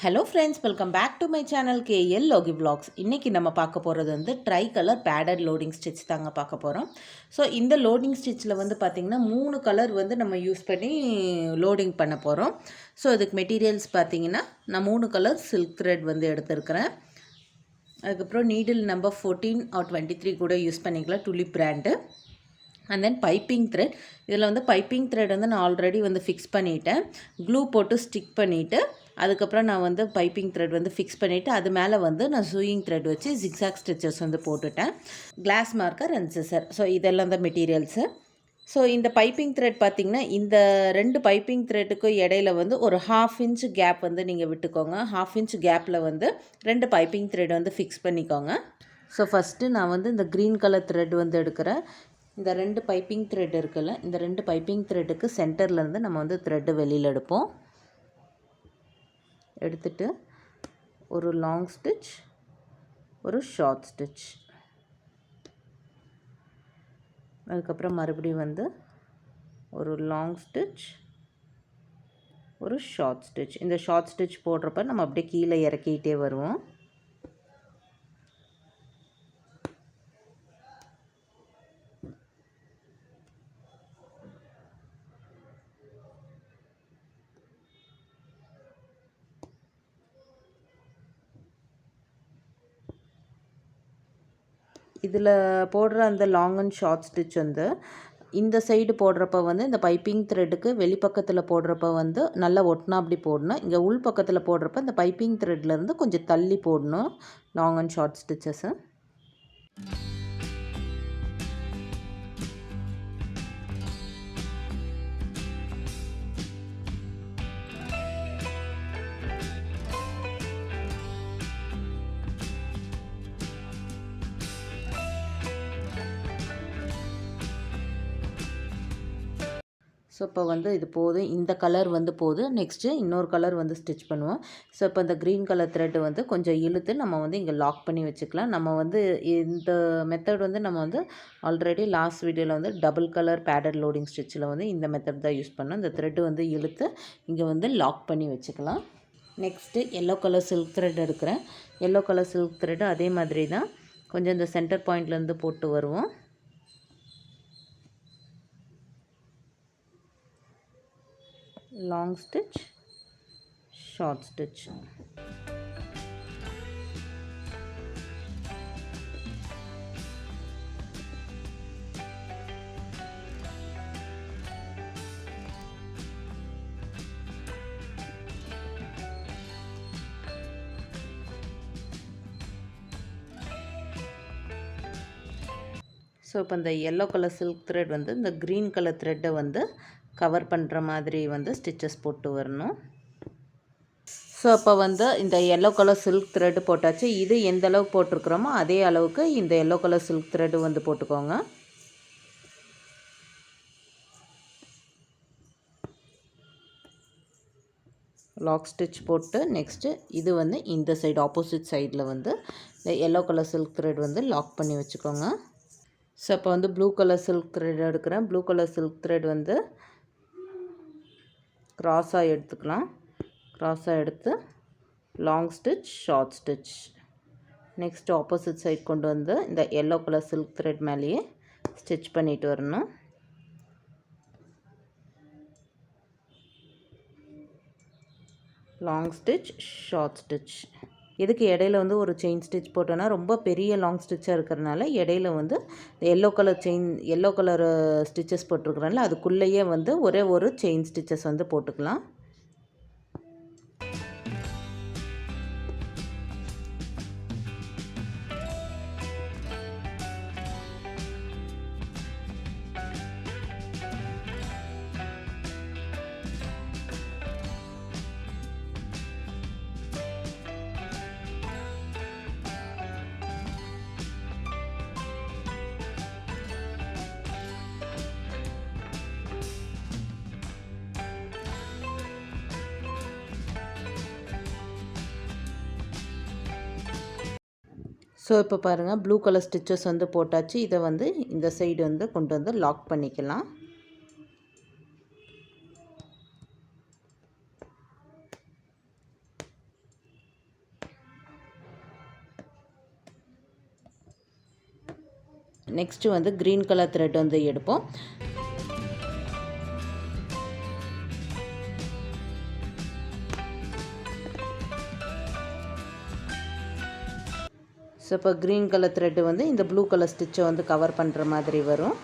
Hello friends, welcome back to my channel KL Logi Vlogs. இன்றைக்கி நம்ம பார்க்க போகிறது வந்து tri colour padded loading stitch தாங்க பார்க்க போகிறோம். ஸோ இந்த லோடிங் ஸ்டிச்சில் வந்து பார்த்திங்கன்னா 3 கலர் வந்து நம்ம யூஸ் பண்ணி லோடிங் பண்ண போகிறோம். ஸோ இதுக்கு மெட்டீரியல்ஸ் பார்த்திங்கன்னா நான் 3 கலர் சில்க் த்ரெட் வந்து எடுத்துருக்கிறேன். அதுக்கப்புறம் நீடில் நம்பர் 14 or 23 கூட யூஸ் பண்ணிக்கலாம், Tulip brand. And then piping thread. இதில் வந்து பைப்பிங் த்ரெட் வந்து நான் ஆல்ரெடி வந்து ஃபிக்ஸ் பண்ணிவிட்டேன். க்ளூ போட்டு ஸ்டிக் பண்ணிவிட்டு அதுக்கப்புறம் நான் வந்து பைப்பிங் த்ரெட் வந்து ஃபிக்ஸ் பண்ணிவிட்டு அது மேலே வந்து நான் சூயிங் த்ரெட் வச்சு ஜிக்ஸாக் ஸ்டிச்சஸ் வந்து போட்டுட்டேன். Glass marker and scissor. So இதெல்லாம் தான் மெட்டீரியல்ஸு. ஸோ இந்த பைப்பிங் த்ரெட் பார்த்திங்கன்னா இந்த 2 பைப்பிங் த்ரெட்டுக்கும் இடையில வந்து ஒரு 1/2 inch கேப் வந்து நீங்கள் விட்டுக்கோங்க. 1/2 inch கேப்பில் வந்து 2 பைப்பிங் த்ரெட் வந்து ஃபிக்ஸ் பண்ணிக்கோங்க. ஸோ ஃபஸ்ட்டு நான் வந்து இந்த க்ரீன் கலர் த்ரெட் வந்து எடுக்கிறேன். இந்த 2 பைப்பிங் த்ரெட் இருக்குல்ல, இந்த 2 பைப்பிங் த்ரெட்டுக்கு சென்டர்லேருந்து நம்ம வந்து த்ரெட்டு வெளியில் எடுப்போம். எடுத்துட்டு ஒரு லாங் ஸ்டிச், ஒரு ஷார்ட் ஸ்டிச், அதுக்கப்புறம் மறுபடியும் வந்து ஒரு லாங் ஸ்டிச், ஒரு ஷார்ட் ஸ்டிச். இந்த ஷார்ட் ஸ்டிச் போடுறப்ப நம்ம அப்படியே கீழே இறக்கிட்டே வருவோம். இதில் போடுற அந்த லாங் அண்ட் ஷார்ட் ஸ்டிச் வந்து இந்த சைடு போடுறப்ப வந்து இந்த பைப்பிங் த்ரெட்டுக்கு வெளிப்பக்கத்தில் போடுறப்ப வந்து நல்லா ஒட்டினா அப்படி போடணும். இங்கே உள் பக்கத்தில் போடுறப்ப இந்த பைப்பிங் த்ரெட்லேருந்து கொஞ்சம் தள்ளி போடணும் லாங் அண்ட் ஷார்ட் ஸ்டிச்சஸை. ஸோ இப்போ வந்து இது போதும், இந்த கலர் வந்து போதும். நெக்ஸ்ட்டு இன்னொரு கலர் வந்து ஸ்டிச் பண்ணுவோம். ஸோ இப்போ இந்த க்ரீன் கலர் த்ரெட்டு வந்து கொஞ்சம் இழுத்து நம்ம வந்து இங்கே லாக் பண்ணி வச்சுக்கலாம். நம்ம வந்து இந்த மெத்தட் வந்து நம்ம வந்து ஆல்ரெடி லாஸ்ட் வீடியோவில் வந்து டபுள் கலர் பேடட் லோடிங் ஸ்டிச்சில் வந்து இந்த மெத்தட் தான் யூஸ் பண்ணோம். இந்த த்ரெட்டு வந்து இழுத்து இங்கே வந்து லாக் பண்ணி வச்சுக்கலாம். Next yellow colour silk thread எடுக்கிறேன். எல்லோ கலர் சில்க் த்ரெட்டு அதே மாதிரி தான் கொஞ்சம் இந்த சென்டர் பாயிண்ட்லேருந்து போட்டு வருவோம். Long stitch, short stitch. So இப்போ இந்த எல்லோ கலர் சில்க் த்ரெட் வந்து இந்த க்ரீன் கலர் த்ரெட்டை வந்து கவர் பண்ணுற மாதிரி வந்து ஸ்டிச்சஸ் போட்டு வரணும். ஸோ அப்போ வந்து இந்த எல்லோ கலர் சில்க் த்ரெட்டு போட்டாச்சு. இது எந்த அளவுக்கு போட்டிருக்கிறோமோ அதே அளவுக்கு இந்த எல்லோ கலர் சில்க் த்ரெட்டு வந்து போட்டுக்கோங்க. லாக் ஸ்டிச் போட்டு நெக்ஸ்ட்டு இது வந்து இந்த சைடு ஆப்போசிட் சைடில் வந்து இந்த எல்லோ கலர் சில்க் த்ரெட் வந்து லாக் பண்ணி வச்சுக்கோங்க. ஸோ இப்போ வந்து ப்ளூ கலர் சில்க் த்ரெட் எடுக்கிறேன். ப்ளூ கலர் சில்க் த்ரெட் வந்து க்ராஸாக எடுத்துக்கலாம். க்ராஸாக எடுத்து long stitch, short stitch. Next opposite side கொண்டு வந்து இந்த எல்லோ கலர் சில்க் த்ரெட் மேலேயே ஸ்டிச் பண்ணிட்டு வரணும். Long stitch, short stitch. இதுக்கு இடையில வந்து ஒரு செயின் ஸ்டிச் போட்டோன்னா ரொம்ப பெரிய லாங் ஸ்டிச்சாக இருக்கிறனால இடையில வந்து எல்லோ கலர் ஸ்டிச்சஸ் போட்டிருக்கிறனால அதுக்குள்ளேயே வந்து ஒரே ஒரு செயின் ஸ்டிச்சஸ் வந்து போட்டுக்கலாம். ஸோ இப்போ பாருங்கள், ப்ளூ கலர் ஸ்டிச்சஸ் வந்து போட்டாச்சு. இதை வந்து இந்த சைடு வந்து கொண்டு வந்து லாக் பண்ணிக்கலாம். நெக்ஸ்ட்டு வந்து க்ரீன் கலர் த்ரெட் வந்து எடுப்போம். ஸோ இப்போ க்ரீன் கலர் த்ரெட்டு வந்து இந்த ப்ளூ கலர் ஸ்டிச்சை வந்து கவர் பண்ணுற மாதிரி வரும்.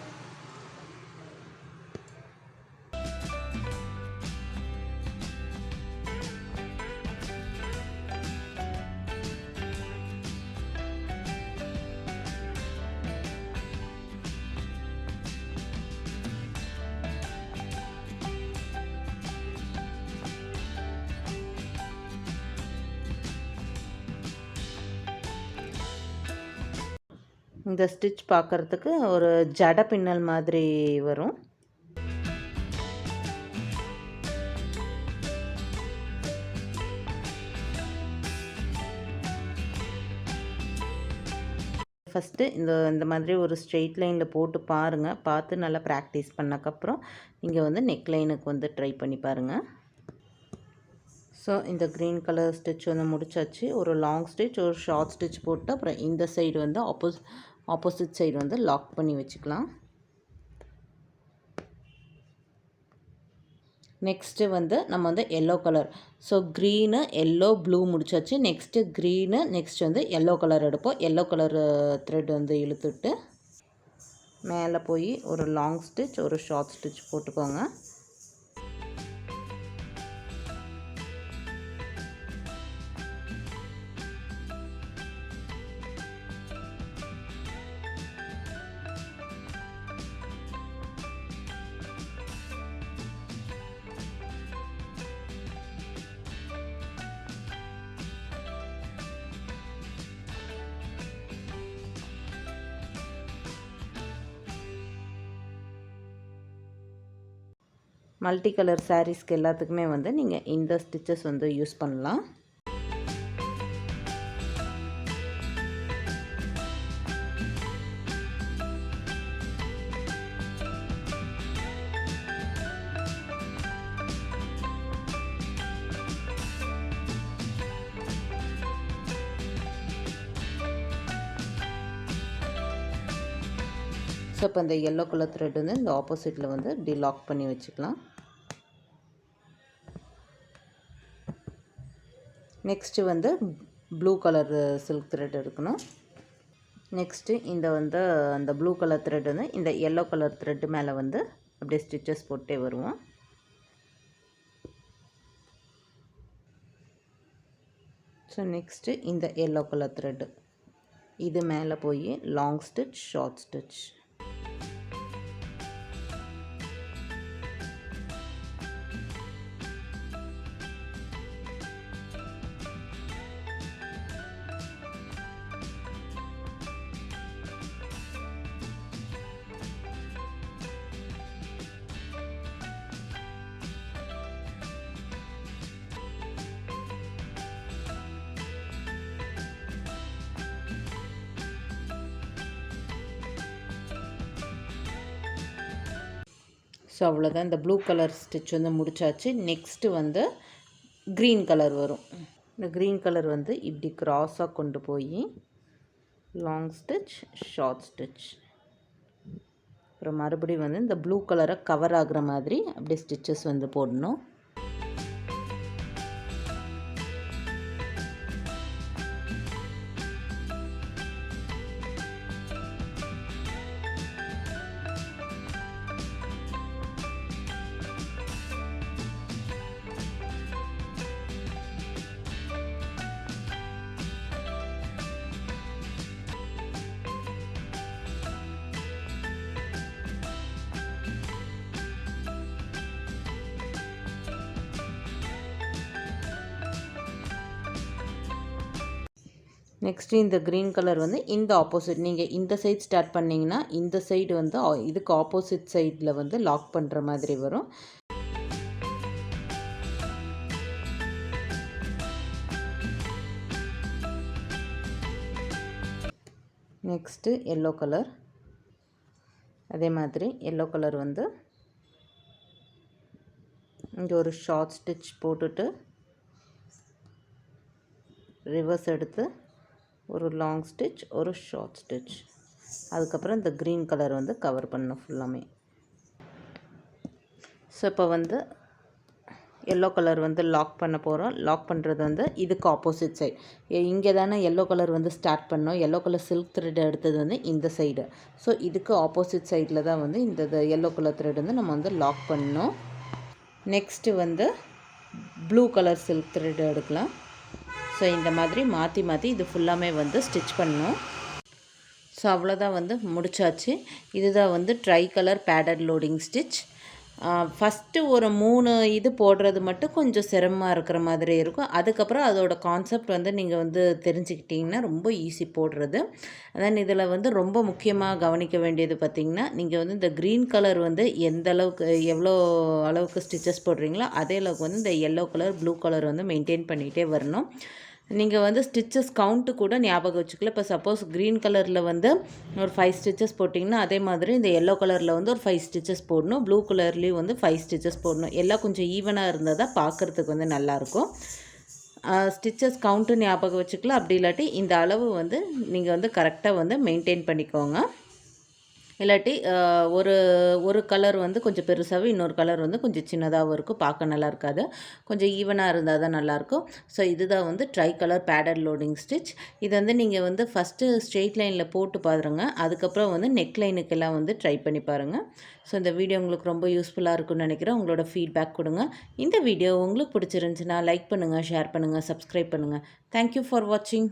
இந்த ஸ்டிச் பார்க்குறதுக்கு ஒரு ஜட பின்னல் மாதிரி வரும். ஃபஸ்ட்டு இந்த மாதிரி ஒரு ஸ்ட்ரெயிட் லைனில் போட்டு பாருங்கள். பார்த்து நல்லா ப்ராக்டிஸ் பண்ணக்கப்புறம் நீங்கள் வந்து நெக்லைனுக்கு வந்து ட்ரை பண்ணி பாருங்கள். ஸோ இந்த க்ரீன் கலர் ஸ்டிச் வந்து முடிச்சாச்சு. ஒரு லாங் ஸ்டிச், ஒரு ஷார்ட் ஸ்டிச் போட்டு அப்புறம் இந்த சைடு வந்து ஆப்போசிட் சைடு வந்து லாக் பண்ணி வச்சுக்கலாம். நெக்ஸ்ட்டு வந்து நம்ம வந்து yellow colour, so green yellow blue முடிச்சாச்சு. நெக்ஸ்ட்டு க்ரீனு, நெக்ஸ்ட் வந்து எல்லோ கலர் எடுப்போம். எல்லோ கலர் த்ரெட் வந்து இழுத்துட்டு மேலே போய் ஒரு லாங் ஸ்டிச், ஒரு ஷார்ட் ஸ்டிச் போட்டுக்கோங்க. மல்டி கலர் சாரீஸ்க்கு எல்லாத்துக்குமே வந்து நீங்கள் இந்த ஸ்டிச்சஸ் வந்து யூஸ் பண்ணலாம். ஸோ இப்போ இந்த எல்லோ கலர் த்ரெட் வந்து இந்த ஆப்போசிட்டில் வந்து இப்படி லாக் பண்ணி வச்சுக்கலாம். நெக்ஸ்ட்டு வந்து ப்ளூ கலர் சில்க் த்ரெட் எடுக்கணும். நெக்ஸ்ட்டு வந்து அந்த ப்ளூ கலர் த்ரெட் வந்து இந்த எல்லோ கலர் த்ரெட்டு மேலே வந்து அப்படியே ஸ்டிச்சஸ் போட்டே வருவோம். ஸோ நெக்ஸ்ட்டு இந்த எல்லோ கலர் த்ரெட்டு இது மேலே போய் long stitch, short stitch. So அவ்வளோதான், இந்த ப்ளூ கலர் ஸ்டிச் வந்து முடிச்சாச்சு. நெக்ஸ்ட்டு வந்து க்ரீன் கலர் வரும். இந்த க்ரீன் கலர் வந்து இப்படி க்ராஸாக கொண்டு போய் லாங் ஸ்டிச், ஷார்ட் ஸ்டிச், அப்புறம் மறுபடியும் வந்து இந்த ப்ளூ கலரை கவர் ஆகுற மாதிரி அப்படியே ஸ்டிச்சஸ் வந்து போடணும். நெக்ஸ்ட்டு இந்த க்ரீன் கலர் வந்து இந்த ஆப்போசிட், நீங்கள் இந்த சைட் ஸ்டார்ட் பண்ணிங்கன்னா இந்த சைடு வந்து இதுக்கு ஆப்போசிட் சைடில் வந்து லாக் பண்ணுற மாதிரி வரும். நெக்ஸ்ட்டு எல்லோ கலர், அதே மாதிரி எல்லோ கலர் வந்து இங்கே ஒரு ஷார்ட் ஸ்டிச் போட்டுட்டு ரிவர்ஸ் எடுத்து ஒரு லாங் ஸ்டிச், ஒரு ஷார்ட் ஸ்டிச். அதுக்கப்புறம் இந்த க்ரீன் கலர் வந்து கவர் பண்ணணும் ஃபுல்லாமே. ஸோ இப்போ வந்து எல்லோ கலர் வந்து லாக் பண்ண போகிறோம். லாக் பண்ணுறது வந்து இதுக்கு ஆப்போசிட் சைட். இங்கே தானே எல்லோ கலர் வந்து ஸ்டார்ட் பண்ணோம். எல்லோ கலர் சில்க் த்ரெட் எடுத்தது வந்து இந்த சைடு. ஸோ இதுக்கு ஆப்போசிட் சைடில் தான் வந்து இந்த எல்லோ கலர் த்ரெட் வந்து நம்ம வந்து லாக் பண்ணணும். நெக்ஸ்ட்டு வந்து ப்ளூ கலர் சில்க் த்ரெட் எடுக்கலாம். ஸோ இந்த மாதிரி மாற்றி மாற்றி இது ஃபுல்லாமே வந்து ஸ்டிச் பண்ணணும். ஸோ அவ்வளோதான் வந்து முடிச்சாச்சு. இதுதான் வந்து tri colour padded loading stitch. First ஒரு 3 இது போடுறது மட்டும் கொஞ்சம் சிரமமாக இருக்கிற மாதிரி இருக்கும். அதுக்கப்புறம் அதோட கான்செப்ட் வந்து நீங்கள் வந்து தெரிஞ்சுக்கிட்டிங்கன்னா ரொம்ப ஈஸி போடுறது. தென் இதில் வந்து ரொம்ப முக்கியமாக கவனிக்க வேண்டியது பார்த்திங்கன்னா, நீங்கள் வந்து இந்த க்ரீன் கலர் வந்து எந்த அளவுக்கு எவ்வளோ அளவுக்கு ஸ்டிச்சஸ் போடுறீங்களோ அதே அளவுக்கு வந்து இந்த எல்லோ கலர் ப்ளூ கலர் வந்து மெயின்டைன் பண்ணிகிட்டே வரணும். நீங்கள் வந்து ஸ்டிச்சஸ் கவுண்ட்டு கூட ஞாபகம் வச்சுக்கல. இப்போ சப்போஸ் க்ரீன் கலரில் வந்து ஒரு 5 ஸ்டிச்சஸ் போட்டிங்கன்னா அதே மாதிரி இந்த எல்லோ கலரில் வந்து ஒரு 5 ஸ்டிச்சஸ் போடணும். ப்ளூ கலர்லேயும் வந்து 5 ஸ்டிச்சஸ் போடணும். எல்லாம் கொஞ்சம் ஈவனாக இருந்தால் தான் பார்க்குறதுக்கு வந்து நல்லாயிருக்கும். ஸ்டிச்சஸ் கவுண்ட்டு ஞாபகம் வச்சுக்கலாம். அப்படி இல்லாட்டி இந்த அளவு வந்து நீங்கள் வந்து கரெக்டாக வந்து மெயின்டைன் பண்ணிக்கோங்க. இல்லாட்டி ஒரு கலர் வந்து கொஞ்சம் பெருசாகவும் இன்னொரு கலர் வந்து கொஞ்சம் சின்னதாகவும் இருக்கும். பார்க்க நல்லா இருக்காது. கொஞ்சம் ஈவனாக இருந்தால் தான் நல்லாயிருக்கும். ஸோ இதுதான் வந்து tri colour padded loading stitch. இது வந்து நீங்கள் வந்து ஃபஸ்ட்டு ஸ்ட்ரெயிட் லைனில் போட்டு பாருங்கள். அதுக்கப்புறம் வந்து நெக் லைனுக்கெல்லாம் வந்து ட்ரை பண்ணி பாருங்கள். ஸோ இந்த வீடியோ உங்களுக்கு ரொம்ப யூஸ்ஃபுல்லாக இருக்கும்னு நினைக்கிறேன். உங்களோட ஃபீட்பேக் கொடுங்க. இந்த வீடியோ உங்களுக்கு பிடிச்சிருந்துச்சுன்னா லைக் பண்ணுங்கள், ஷேர் பண்ணுங்கள், சப்ஸ்கிரைப் பண்ணுங்கள். தேங்க்யூ ஃபார் வாட்சிங்.